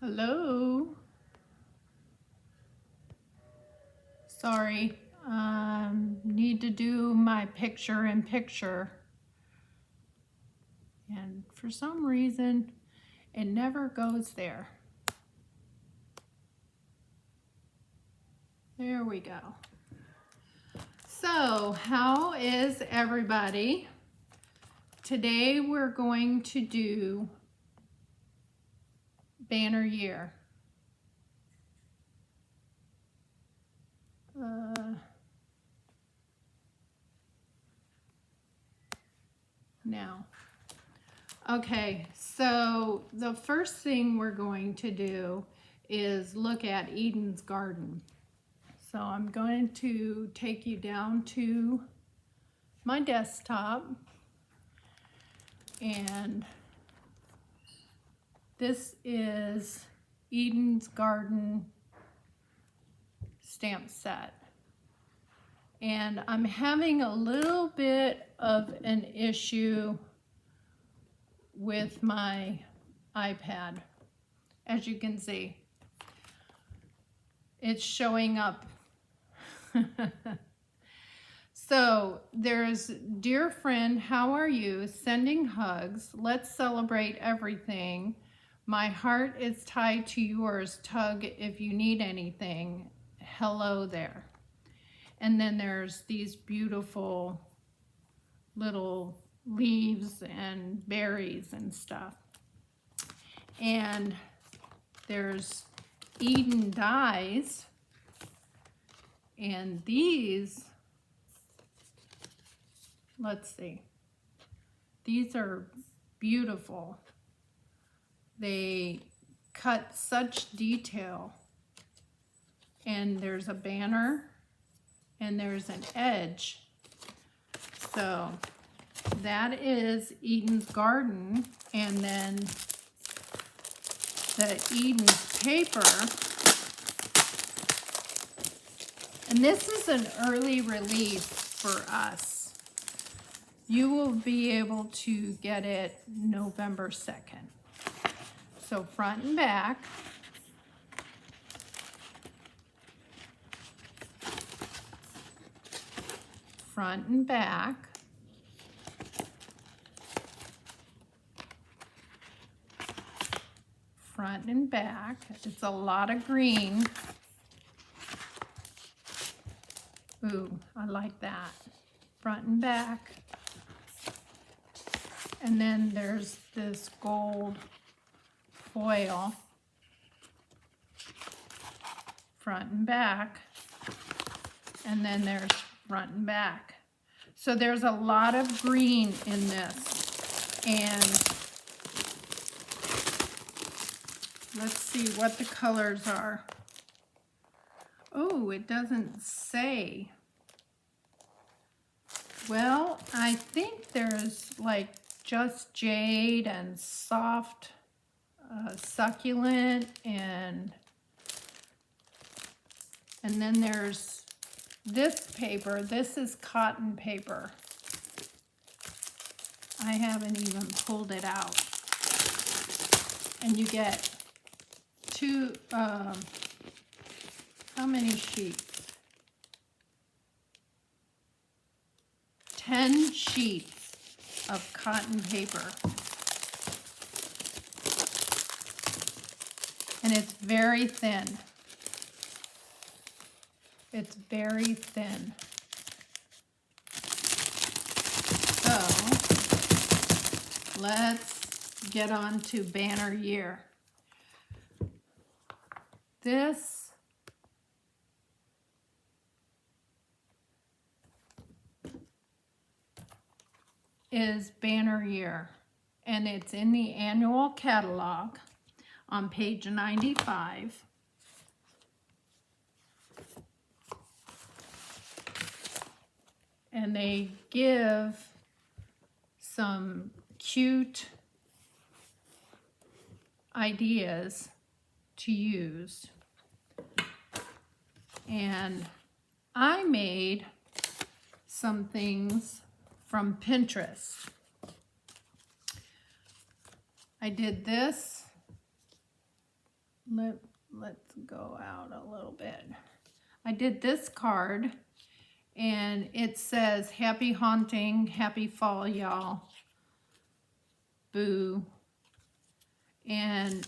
Hello. Sorry, need to do my picture-in-picture. And for some reason, it never goes there. There we go. So, how is everybody? Today we're going to do banner year. Now, okay, so the first thing we're going to do is look at Eden's garden. So I'm going to take you down to my desktop, and this is Eden's garden stamp set. And I'm having a little bit of an issue with my iPad. As you can see, it's showing up. So there's, dear friend, how are you? Sending hugs. Let's celebrate everything. My heart is tied to yours. Tug if you need anything. Hello there. And then there's these beautiful little leaves and berries and stuff. And there's Eden dies. And these, let's see, these are beautiful. They cut such detail. And there's a banner and there's an edge. So that is Eden's garden. And then the Eden's paper. And this is an early release for us. You will be able to get it November 2nd. So front and back. Front and back. Front and back. It's a lot of green. Ooh, I like that. Front and back. And then there's this gold foil. Front and back. And then there's front and back. So there's a lot of green in this. And let's see what the colors are. Oh, it doesn't say. Well, I think there's like just jade and soft succulent, and then there's this paper. This is cotton paper. I haven't even pulled it out. And you get two, how many sheets? 10 sheets of cotton paper. And it's very thin. It's very thin. So let's get on to banner year. This is banner year, and it's in the annual catalog on page 95. And they give some cute ideas to use. And I made some things from Pinterest. I did this let's go out a little bit. I did this card and it says, happy haunting, happy fall, y'all. Boo. And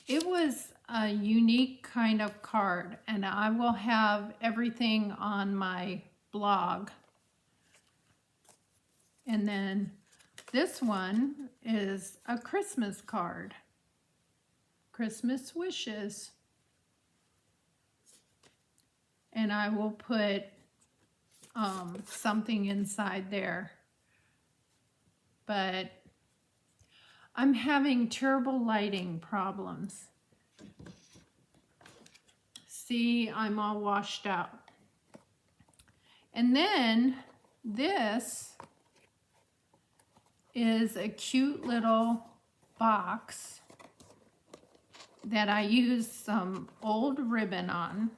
it was a unique kind of card, and I will have everything on my blog. And then this one is a Christmas card. Christmas wishes. And I will put something inside there. But I'm having terrible lighting problems. See, I'm all washed out. And then this is a cute little box that I used some old ribbon on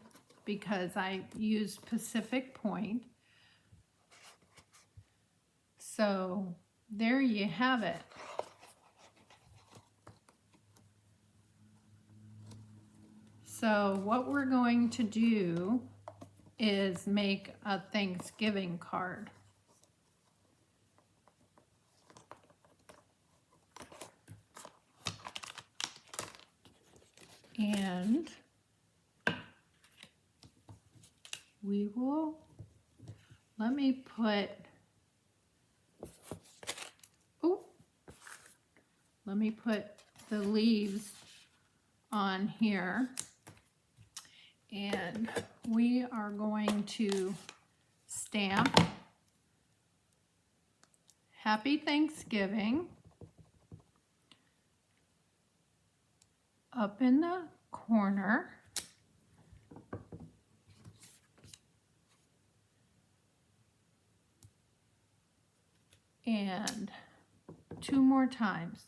because I used Pacific Point. So there you have it. So what we're going to do is make a Thanksgiving card. And we will, let me put the leaves on here. And we are going to stamp Happy Thanksgiving up in the corner. And 2 more times.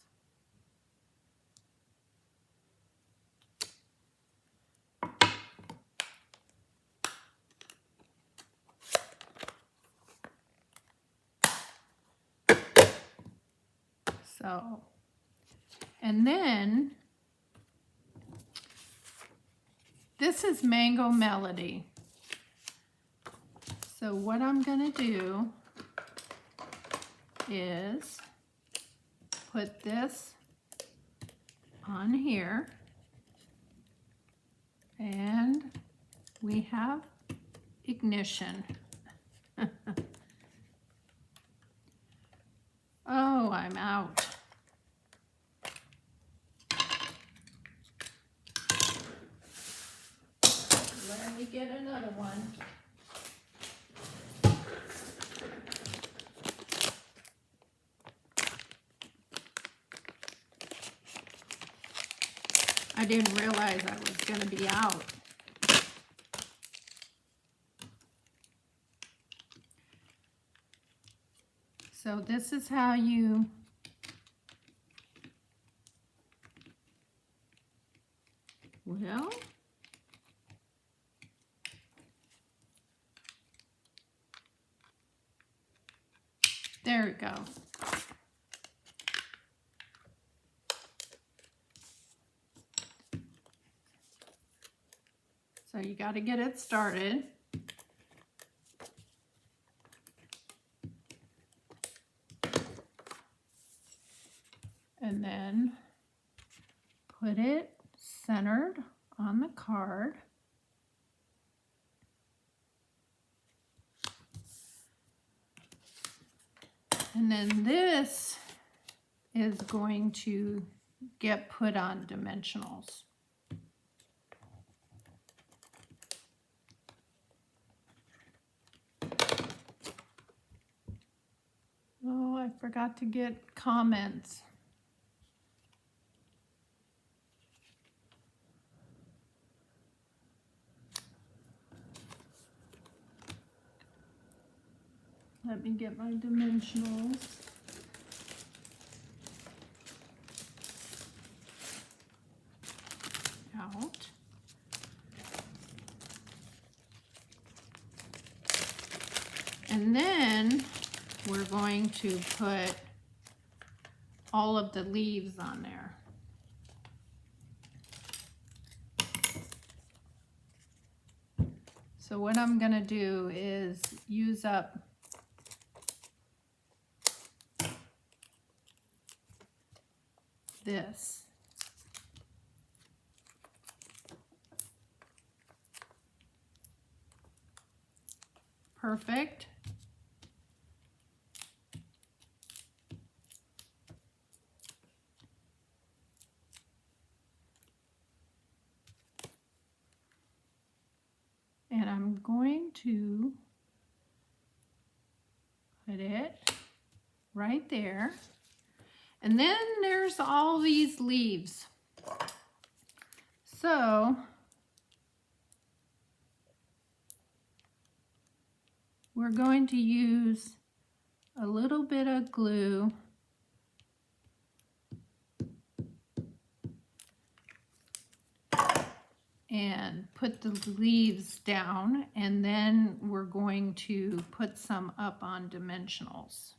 So, and then this is Mango Melody. So what I'm going to do is put this on here, and we have ignition. Oh, I'm out. Let me get another one. I didn't realize I was going to be out. So this is how you there we go. So you got to get it started. And then put it centered on the card. And then this is going to get put on dimensionals. Oh, I forgot to get comments. Let me get my dimensionals. Out. And then we're going to put all of the leaves on there. So what I'm gonna do is use up this. Perfect. And I'm going to put it right there. And then there's all these leaves. So we're going to use a little bit of glue and put the leaves down, and then we're going to put some up on dimensionals.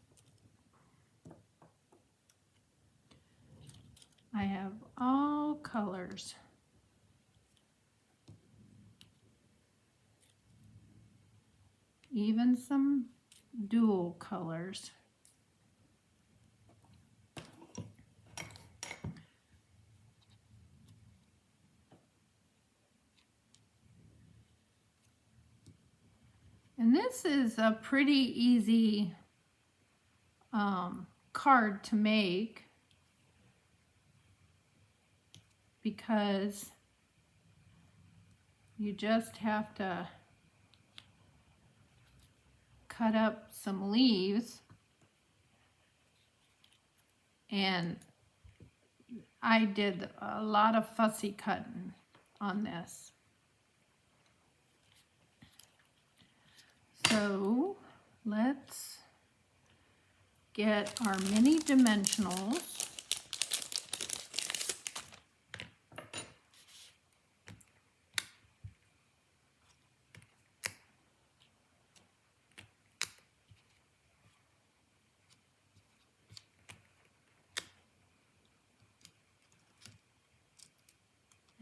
I have all colors. Even some dual colors. And this is a pretty easy card to make because you just have to cut up some leaves, and I did a lot of fussy cutting on this. So let's get our mini dimensionals.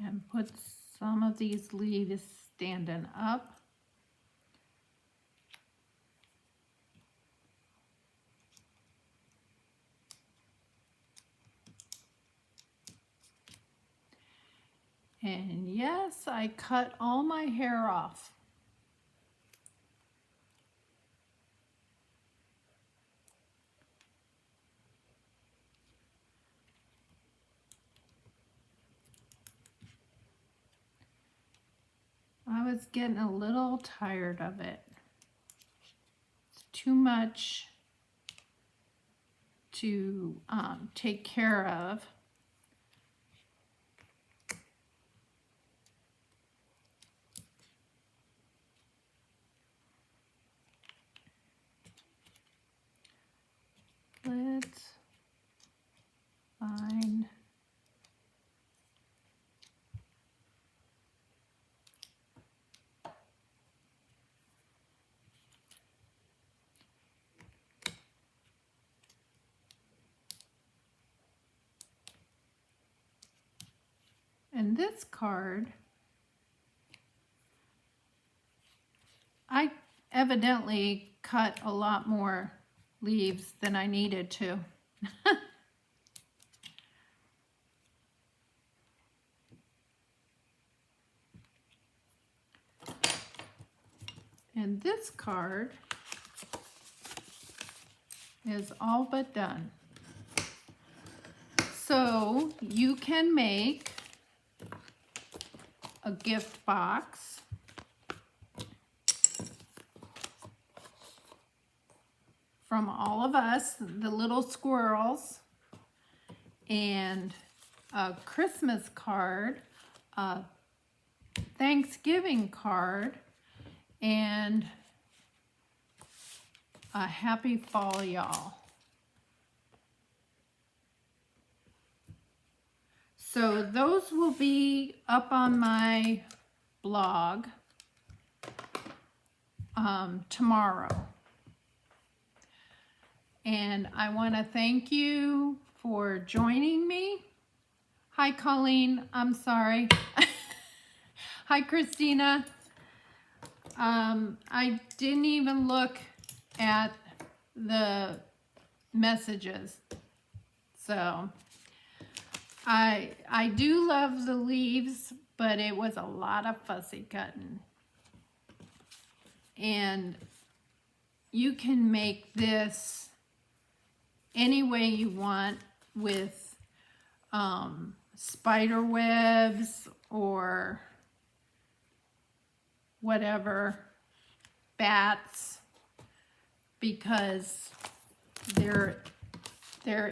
And put some of these leaves standing up. And yes, I cut all my hair off. I was getting a little tired of it. It's too much to take care of. Let's find and this card, I evidently cut a lot more leaves than I needed to. And this card is all but done. So you can make a gift box from all of us, the little squirrels, and a Christmas card, a Thanksgiving card, and a happy fall, y'all. So those will be up on my blog tomorrow. And I want to thank you for joining me. Hi, Colleen. I'm sorry. Hi, Christina. I didn't even look at the messages. So I do love the leaves, but it was a lot of fussy cutting. And you can make this any way you want with spider webs or whatever, bats, because there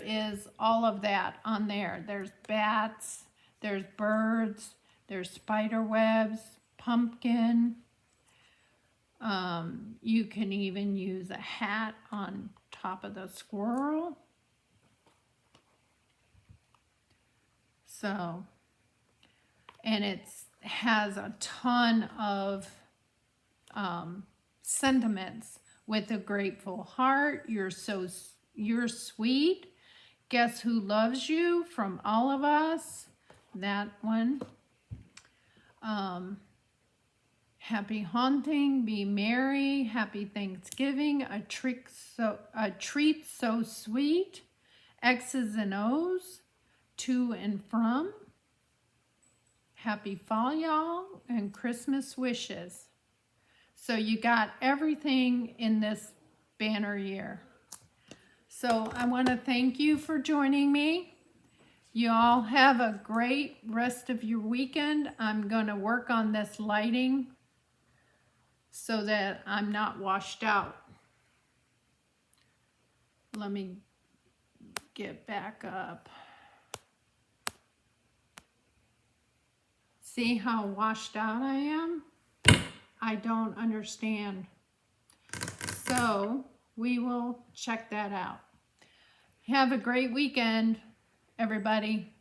is all of that on there. There's bats, there's birds, there's spider webs, pumpkin. You can even use a hat on top of the squirrel. So, and it has a ton of sentiments with a grateful heart. You're sweet. Guess who loves you from all of us? That one. Happy haunting, be merry, happy Thanksgiving, a treat so sweet, X's and O's, to and from, happy fall y'all, and Christmas wishes. So you got everything in this banner year. So I want to thank you for joining me. You all have a great rest of your weekend. I'm going to work on this lighting so that I'm not washed out. Let me get back up. See how washed out I am? I don't understand. So we will check that out. Have a great weekend, everybody.